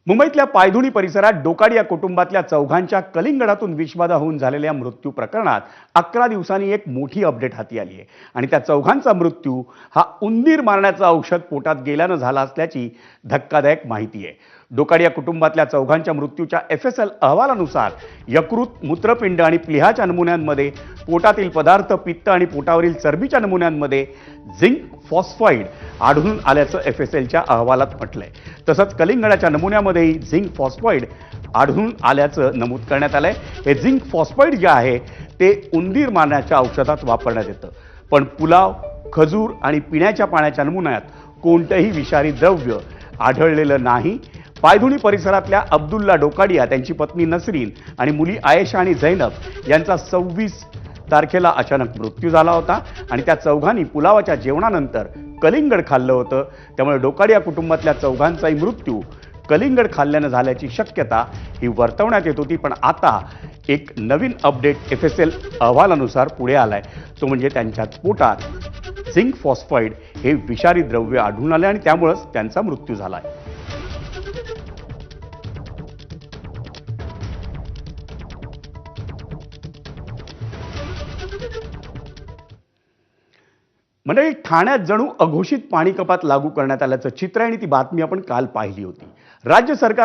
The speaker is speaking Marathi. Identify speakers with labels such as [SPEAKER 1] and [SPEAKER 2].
[SPEAKER 1] मुंबईतल्या पायधुणी परिसरात डोकाडी या कुटुंबातल्या चौघांच्या कलिंगडातून विषबाधा होऊन झालेल्या मृत्यू प्रकरणात 11 दिवसांनी एक मोठी अपडेट हाती आली आहे आणि त्या चौघांचा मृत्यू हा उंदीर मारण्याचं औषध पोटात गेल्यानं झाला असल्याची धक्कादायक माहिती आहे। डोकाडी या कुटुंबातल्या चौघांच्या मृत्यूच्या FSL अहवालानुसार यकृत, मूत्रपिंड आणि प्लीहाच्या नमुन्यांमध्ये पोटातील पदार्थ, पित्त आणि पोटावरील चरबीच्या नमुन्यांमध्ये झिंक फॉस्फाईड आढळून आल्याचं FSLच्या अहवालात म्हटलंय। तसंच कलिंगडाच्या नमुन्यामध्येही झिंक फॉस्फाईड आढळून आल्याचं नमूद करण्यात आलंय। हे झिंक फॉस्फाईड जे आहे ते उंदीर मारण्याच्या औषधात वापरण्यात येतं, पण पुलाव, खजूर आणि पिण्याच्या पाण्याच्या नमुन्यात कोणतंही विषारी द्रव्य आढळलेलं नाही। पायधुणी परिसरातल्या अब्दुल्ला डोकाडिया, त्यांची पत्नी नसरीन आणि मुली आयेशा आणि झैनब यांचा 26 तारखेला अचानक मृत्यू झाला होता आणि त्या चौघांनी पुलावाच्या जेवणानंतर कलिंगड खाल्लं होतं। त्यामुळे डोकाडिया कुटुंबातल्या चौघांचाही मृत्यू कलिंगड खाल्ल्यानं झाल्याची शक्यता ही वर्तवण्यात येत होती, पण आता एक नवीन अपडेट FSL अहवालानुसार पुढे आलाय। तो म्हणजे त्यांच्या पोटात झिंक फॉस्फाईड हे विषारी द्रव्य आढळून आले आणि त्यामुळेच त्यांचा मृत्यू झालाय। म्हणजे ठाण्यात जणू अघोषित पाणी कपात लागू करण्यात आल्याचं चित्र आणि ती बातमी आपण काल पाहिली होती। राज्य सरकारनं